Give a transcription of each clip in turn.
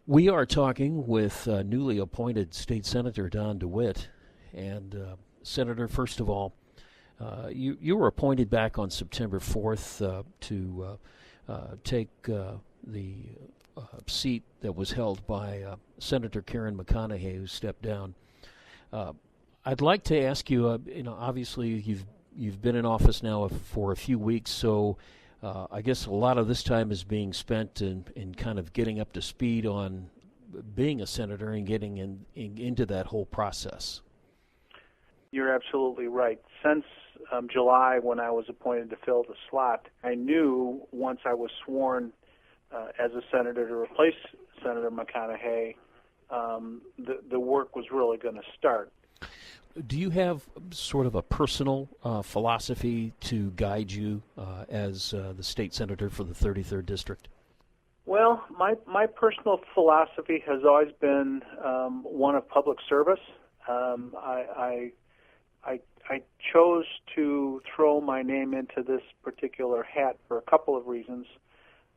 We are talking with newly appointed State Senator Don DeWitt. And, Senator, first of all, you were appointed back on September 4th to take the seat that was held by Senator Karen McConaughey, who stepped down. Uh, I'd like to ask you, obviously you've been in office now for a few weeks, so I guess a lot of this time is being spent in kind of getting up to speed on being a senator and getting into that whole process. You're absolutely right. Since July, when I was appointed to fill the slot, I knew once I was sworn as a senator to replace Senator McConaughey, the work was really going to start. Do you have sort of a personal philosophy to guide you as the state senator for the 33rd District? Well, my personal philosophy has always been one of public service. I chose to throw my name into this particular hat for a couple of reasons.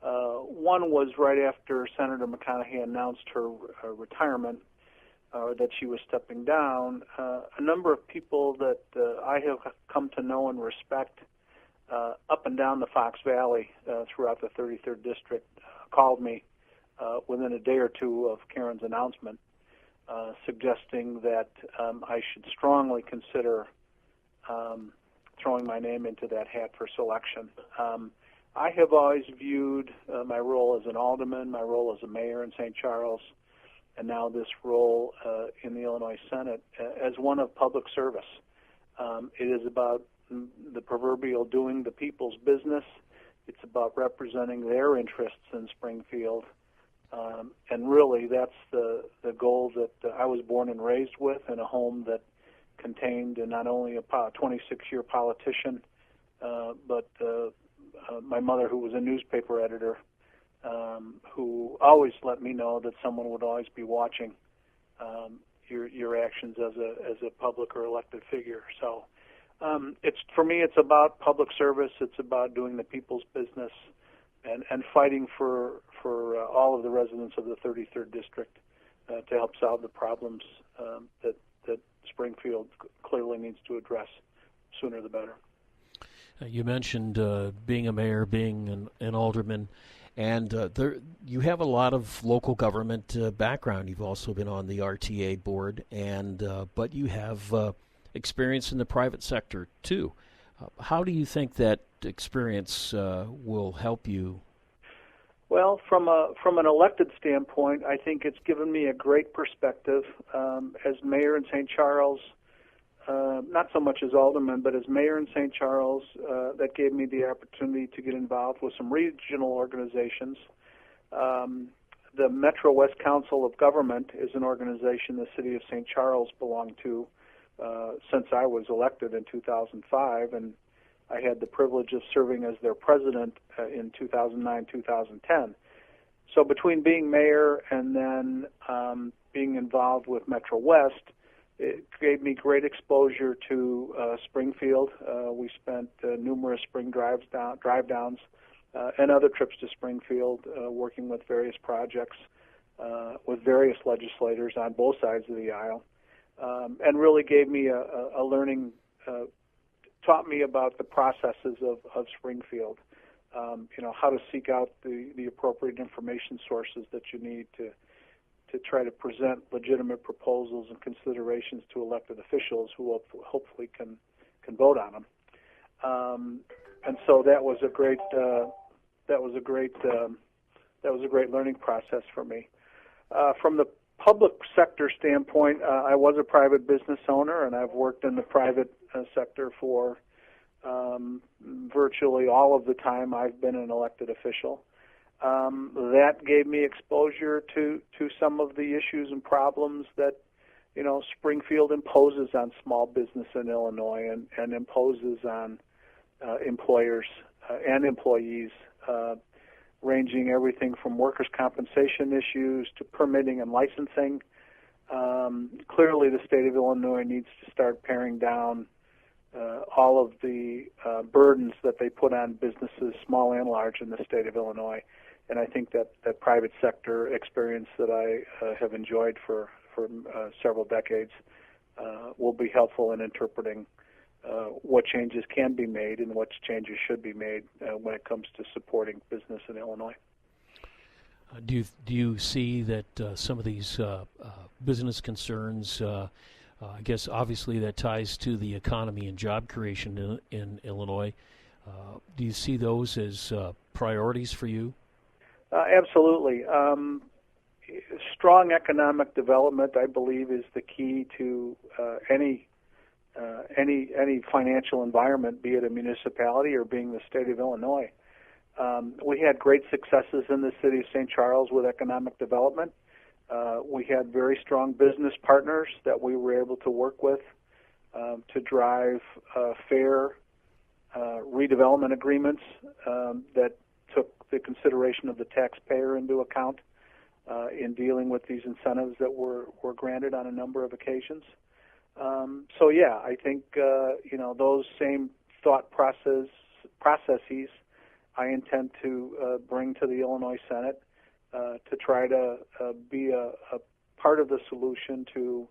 One was right after Senator McConaughey announced her retirement, that she was stepping down. A number of people that I have come to know and respect up and down the Fox Valley throughout the 33rd District called me within a day or two of Karen's announcement, suggesting that I should strongly consider throwing my name into that hat for selection. I have always viewed my role as an alderman, my role as a mayor in St. Charles, and now this role in the Illinois Senate as one of public service. It is about the proverbial doing the people's business. It's about representing their interests in Springfield. And really, that's the goal that I was born and raised with, in a home that contained not only a 26-year politician, but my mother, who was a newspaper editor, who always let me know that someone would always be watching your actions as a public or elected figure. So it's, for me, it's about public service. It's about doing the people's business and fighting for all of the residents of the 33rd District to help solve the problems that Springfield clearly needs to address. Sooner the better. You mentioned being a mayor, being an alderman, and you have a lot of local government background. You've also been on the RTA board, but you have experience in the private sector too. How do you think that experience will help you? Well, from an elected standpoint, I think it's given me a great perspective. As mayor in St. Charles, not so much as alderman, but as mayor in St. Charles, that gave me the opportunity to get involved with some regional organizations. The Metro West Council of Government is an organization the city of St. Charles belonged to since I was elected in 2005, and I had the privilege of serving as their president in 2009-2010. So between being mayor and then being involved with Metro West, it gave me great exposure to Springfield. We spent numerous spring drive-downs and other trips to Springfield, working with various projects with various legislators on both sides of the aisle, and really gave me a learning, taught me about the processes of Springfield, how to seek out the appropriate information sources that you need to try to present legitimate proposals and considerations to elected officials who hopefully can vote on them. And so that was a great learning process for me. From the public sector standpoint, I was a private business owner, and I've worked in the private sector for virtually all of the time I've been an elected official. That gave me exposure to some of the issues and problems that, Springfield imposes on small business in Illinois and imposes on employers and employees, ranging everything from workers' compensation issues to permitting and licensing. Clearly, the state of Illinois needs to start paring down all of the burdens that they put on businesses, small and large, in the state of Illinois. and I think that private sector experience that I have enjoyed for several decades will be helpful in interpreting what changes can be made and what changes should be made when it comes to supporting business in Illinois. Do you see that some of these business concerns, I guess obviously that ties to the economy and job creation in Illinois, do you see those as priorities for you? Absolutely. Strong economic development, I believe, is the key to any financial environment, be it a municipality or being the state of Illinois. We had great successes in the city of St. Charles with economic development. We had very strong business partners that we were able to work with to drive fair redevelopment agreements that took the consideration of the taxpayer into account in dealing with these incentives that were granted on a number of occasions. So yeah, I think those same thought processes I intend to bring to the Illinois Senate to try to be a part of the solution to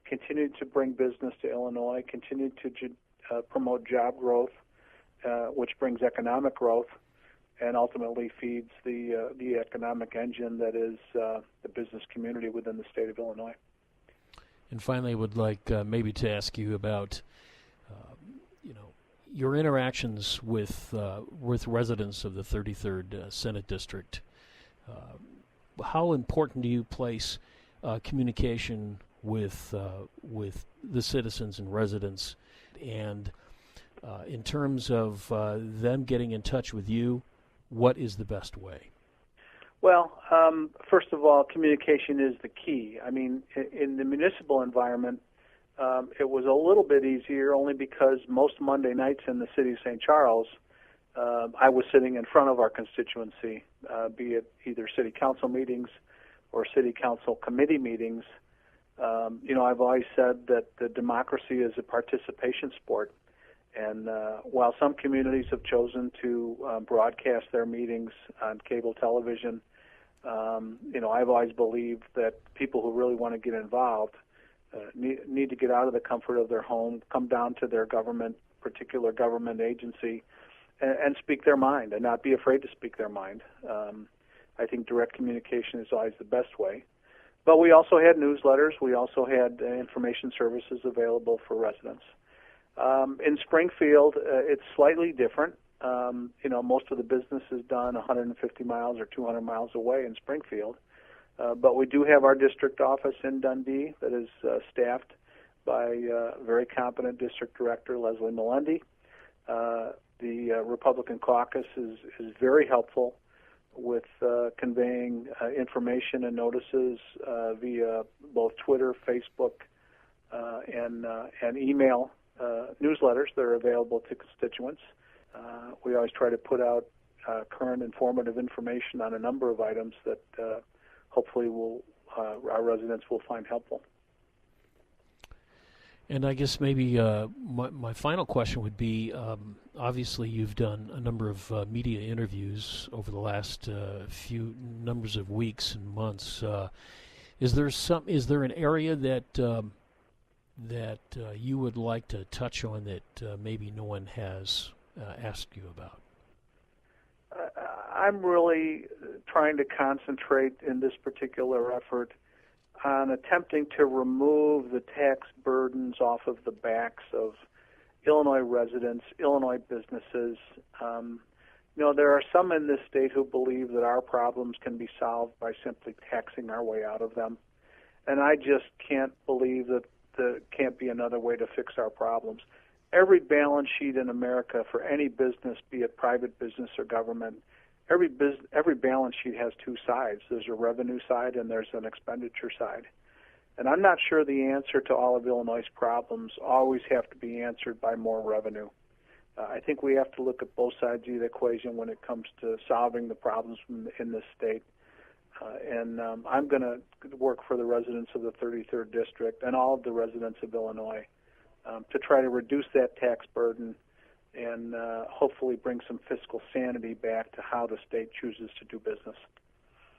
continue to bring business to Illinois, continue to promote job growth, which brings economic growth, and ultimately feeds the economic engine that is the business community within the state of Illinois. And finally, I would like maybe to ask you about your interactions with residents of the 33rd Senate District. How important do you place communication with the citizens and residents, and in terms of them getting in touch with you, what is the best way? Well, first of all, communication is the key. I mean, in the municipal environment, it was a little bit easier only because most Monday nights in the city of St. Charles, I was sitting in front of our constituency, be it either city council meetings or city council committee meetings. I've always said that the democracy is a participation sport. And while some communities have chosen to broadcast their meetings on cable television, I've always believed that people who really want to get involved need to get out of the comfort of their home, come down to their particular government agency, and speak their mind, and not be afraid to speak their mind. I think direct communication is always the best way. But we also had newsletters. We also had information services available for residents. In Springfield, it's slightly different. Most of the business is done 150 miles or 200 miles away in Springfield. But we do have our district office in Dundee that is staffed by a very competent district director, Leslie Melendi. The Republican caucus is very helpful with conveying information and notices via both Twitter, Facebook, and email newsletters that are available to constituents. We always try to put out current informative information on a number of items that hopefully our residents will find helpful. And I guess maybe my final question would be, obviously you've done a number of media interviews over the last few numbers of weeks and months. Is there an area that you would like to touch on that maybe no one has asked you about? I'm really trying to concentrate in this particular effort on attempting to remove the tax burdens off of the backs of Illinois residents, Illinois businesses. There are some in this state who believe that our problems can be solved by simply taxing our way out of them. And I just can't believe that there can't be another way to fix our problems. Every balance sheet in America for any business, be it private business or government, every balance sheet has two sides. There's a revenue side and there's an expenditure side. And I'm not sure the answer to all of Illinois' problems always have to be answered by more revenue. I think we have to look at both sides of the equation when it comes to solving the problems in this state. And I'm going to work for the residents of the 33rd District and all of the residents of Illinois to try to reduce that tax burden and hopefully bring some fiscal sanity back to how the state chooses to do business.